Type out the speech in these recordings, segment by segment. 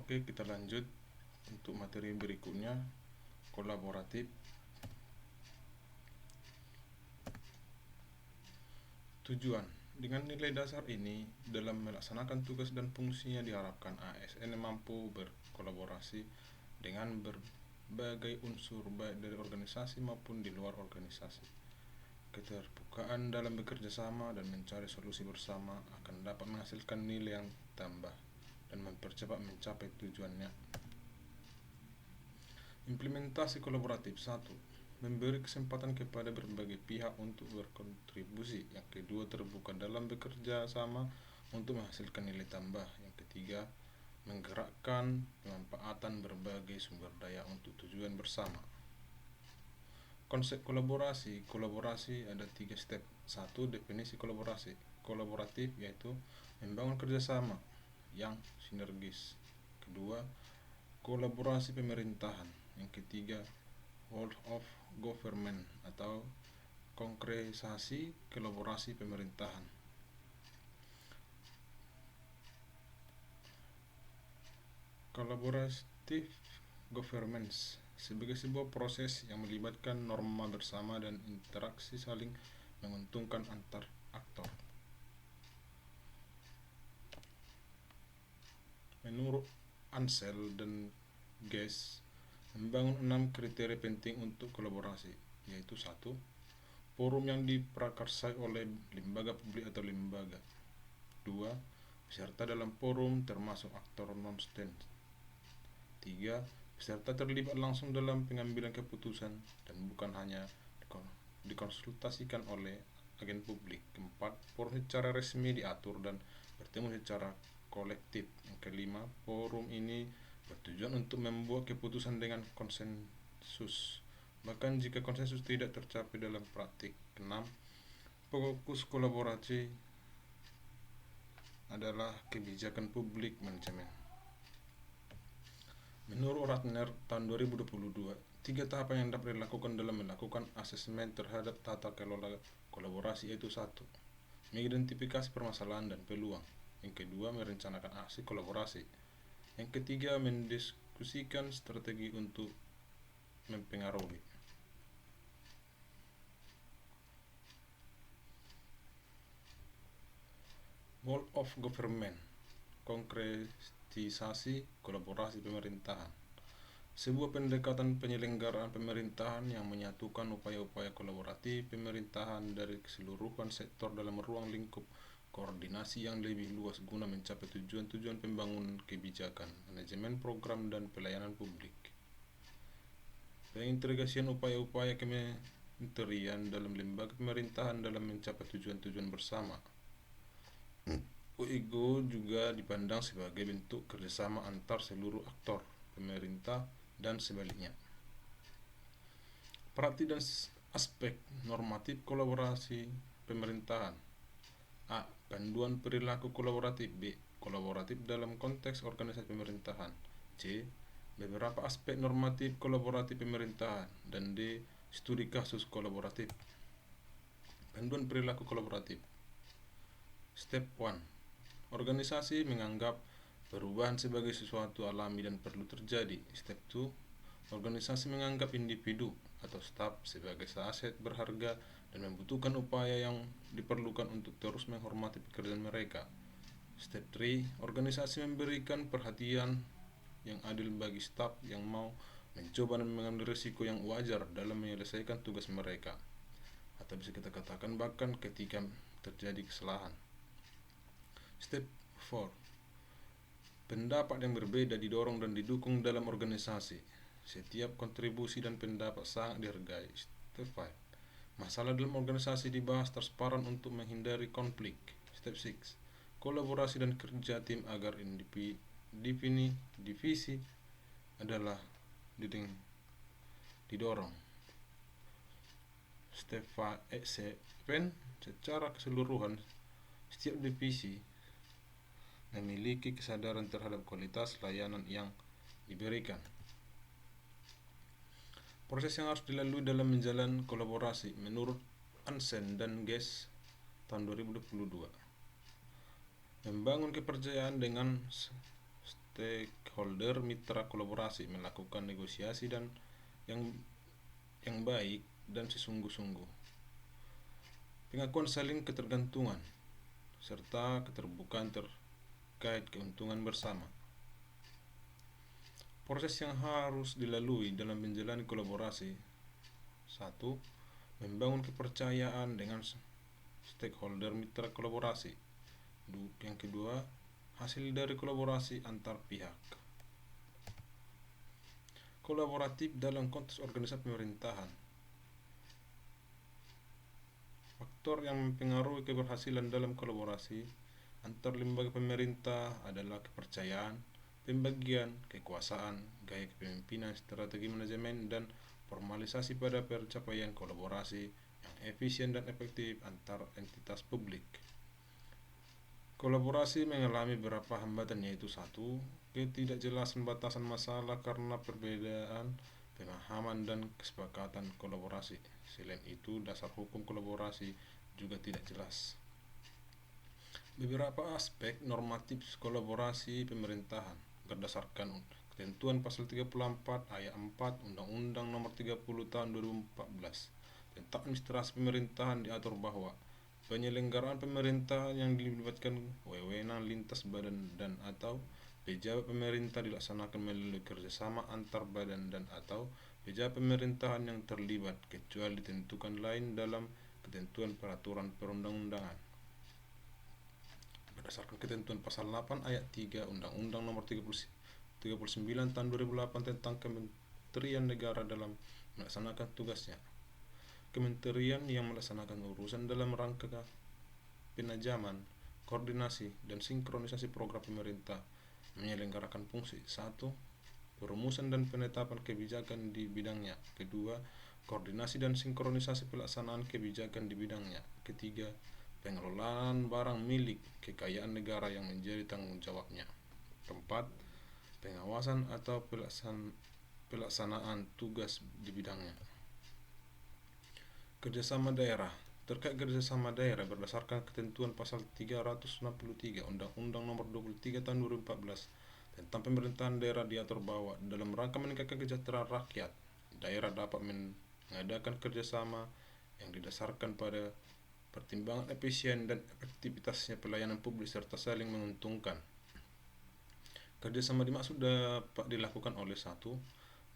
Oke, kita lanjut untuk materi berikutnya, kolaboratif. Tujuan: dengan nilai dasar ini, dalam melaksanakan tugas dan fungsinya diharapkan ASN mampu berkolaborasi dengan berbagai unsur baik dari organisasi maupun di luar organisasi. Keterbukaan dalam bekerja sama dan mencari solusi bersama akan dapat menghasilkan nilai yang tambah dan mempercepat mencapai tujuannya. Implementasi kolaboratif. 1. Memberi kesempatan kepada berbagai pihak untuk berkontribusi. Yang kedua, terbuka dalam bekerja sama untuk menghasilkan nilai tambah. Yang ketiga, menggerakkan pemanfaatan berbagai sumber daya untuk tujuan bersama. Konsep kolaborasi. Kolaborasi ada 3 step. 1. Definisi kolaborasi. Kolaboratif yaitu membangun kerjasama yang sinergis. Kedua, kolaborasi pemerintahan. Yang ketiga, world of government atau konkretisasi kolaborasi pemerintahan. Collaborative governance sebagai sebuah proses yang melibatkan norma bersama dan interaksi saling menguntungkan antar aktor. Menurut Ansel dan Guest, membangun 6 kriteria penting untuk kolaborasi, yaitu 1. Forum yang diprakarsai oleh lembaga publik atau lembaga. 2. Peserta dalam forum termasuk aktor non-stand. 3. Peserta terlibat langsung dalam pengambilan keputusan dan bukan hanya dikonsultasikan oleh agen publik. 4. Forum secara resmi diatur dan bertemu secara kolektif. Yang kelima, forum ini bertujuan untuk membuat keputusan dengan konsensus, bahkan jika konsensus tidak tercapai dalam praktik. 6. Fokus kolaborasi adalah kebijakan publik manajemen. Menurut Ratner tahun 2022, 3 tahapan yang dapat dilakukan dalam melakukan asesmen terhadap tata kelola kolaborasi yaitu 1. Mengidentifikasi permasalahan dan peluang. Yang kedua, merencanakan aksi kolaborasi. Yang ketiga, mendiskusikan strategi untuk mempengaruhi. World of government, konkretisasi kolaborasi pemerintahan. Sebuah pendekatan penyelenggaraan pemerintahan yang menyatukan upaya-upaya kolaboratif pemerintahan dari keseluruhan sektor dalam ruang lingkup koordinasi yang lebih luas guna mencapai tujuan-tujuan pembangunan kebijakan, manajemen program, dan pelayanan publik. Pengintegrasian upaya-upaya kementerian dalam lembaga pemerintahan dalam mencapai tujuan-tujuan bersama. UIGO juga dipandang sebagai bentuk kerjasama antar seluruh aktor, pemerintah, dan sebaliknya. Praktik dan aspek normatif kolaborasi pemerintahan. A. Panduan perilaku kolaboratif. B. Kolaboratif dalam konteks organisasi pemerintahan. C. Beberapa aspek normatif kolaboratif pemerintahan. Dan D. Studi kasus kolaboratif. Panduan perilaku kolaboratif. Step 1. Organisasi menganggap perubahan sebagai sesuatu alami dan perlu terjadi. Step 2. Organisasi menganggap individu atau staf sebagai aset berharga dan membutuhkan upaya yang diperlukan untuk terus menghormati pekerjaan mereka. Step 3. Organisasi memberikan perhatian yang adil bagi staf yang mau mencoba dan mengambil risiko yang wajar dalam menyelesaikan tugas mereka, atau bisa kita katakan bahkan ketika terjadi kesalahan. Step 4. Pendapat yang berbeda didorong dan didukung dalam organisasi. Setiap kontribusi dan pendapat sangat dihargai. Step 5. Masalah dalam organisasi dibahas transparan untuk menghindari konflik. Step 6. Kolaborasi dan kerja tim agar divisi adalah didorong. Step 7. Secara keseluruhan, setiap divisi memiliki kesadaran terhadap kualitas layanan yang diberikan. Proses yang harus dilalui dalam menjalani kolaborasi menurut Ansen dan Guest tahun 2022. Membangun kepercayaan dengan stakeholder mitra kolaborasi melakukan negosiasi dan yang baik dan sesungguh-sungguh. Pengakuan saling ketergantungan serta keterbukaan terkait keuntungan bersama. Proses yang harus dilalui dalam menjalani kolaborasi. 1. Membangun kepercayaan dengan stakeholder mitra kolaborasi. Yang kedua, hasil dari kolaborasi antar pihak. Kolaboratif dalam konteks organisasi pemerintahan. Faktor yang mempengaruhi keberhasilan dalam kolaborasi antar lembaga pemerintah adalah kepercayaan, pembagian kekuasaan, gaya kepemimpinan, strategi manajemen, dan formalisasi pada pencapaian kolaborasi yang efisien dan efektif antar entitas publik. Kolaborasi mengalami beberapa hambatan, yaitu 1. Ketidakjelasan batasan masalah karena perbedaan pemahaman dan kesepakatan kolaborasi. Selain itu, dasar hukum kolaborasi juga tidak jelas. Beberapa aspek normatif kolaborasi pemerintahan berdasarkan ketentuan pasal 34 ayat 4 Undang-Undang Nomor 30 Tahun 2014 tentang administrasi pemerintahan diatur bahwa penyelenggaraan pemerintahan yang dilibatkan wewenang lintas badan dan atau pejabat pemerintah dilaksanakan melalui kerjasama antar badan dan atau pejabat pemerintahan yang terlibat kecuali ditentukan lain dalam ketentuan peraturan perundang-undangan. Berdasarkan ketentuan pasal 8 ayat 3 Undang-Undang Nomor 39 Tahun 2008 tentang Kementerian Negara dalam melaksanakan tugasnya. Kementerian yang melaksanakan urusan dalam rangka penajaman, koordinasi, dan sinkronisasi program pemerintah menyelenggarakan fungsi 1. Perumusan dan penetapan kebijakan di bidangnya. 2. Koordinasi dan sinkronisasi pelaksanaan kebijakan di bidangnya. 3. Pengelolaan barang milik kekayaan negara yang menjadi tanggung jawabnya. 4. Pengawasan atau pelaksanaan tugas di bidangnya. Kerjasama daerah. Terkait kerjasama daerah berdasarkan ketentuan pasal 363 Undang-Undang Nomor 23 Tahun 2014 tentang pemerintahan daerah diatur bahwa dalam rangka meningkatkan kesejahteraan rakyat, daerah dapat mengadakan kerjasama yang didasarkan pada pertimbangan efisien dan efektivitasnya pelayanan publik serta saling menguntungkan. Kerjasama dimaksud dapat dilakukan oleh 1.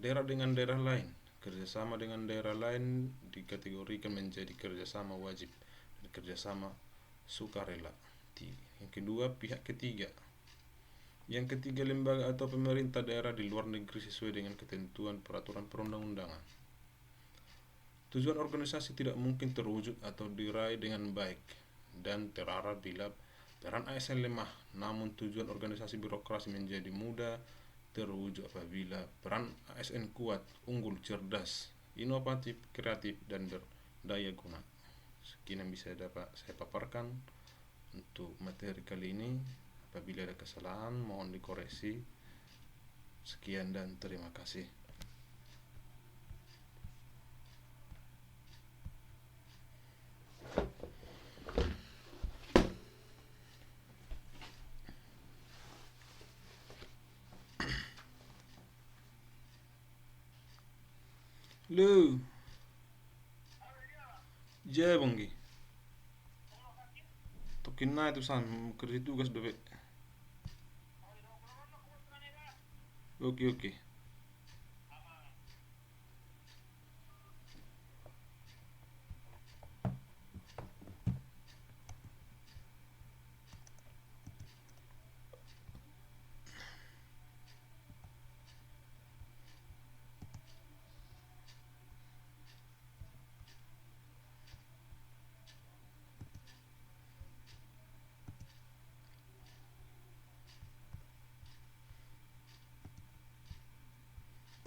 Daerah dengan daerah lain. Kerjasama dengan daerah lain dikategorikan menjadi kerjasama wajib dan kerjasama sukarela. Yang kedua, pihak ketiga. Yang ketiga, lembaga atau pemerintah daerah di luar negeri sesuai dengan ketentuan peraturan perundang-undangan. Tujuan organisasi tidak mungkin terwujud atau diraih dengan baik dan terarah bila peran ASN lemah, namun tujuan organisasi birokrasi menjadi mudah terwujud apabila peran ASN kuat, unggul, cerdas, inovatif, kreatif, dan berdaya guna. Sekian yang bisa saya paparkan untuk materi kali ini. Apabila ada kesalahan mohon dikoreksi. Sekian dan terima kasih. Lu, ja banggi. Tokin na itu san kerja tugas dobe. Oke.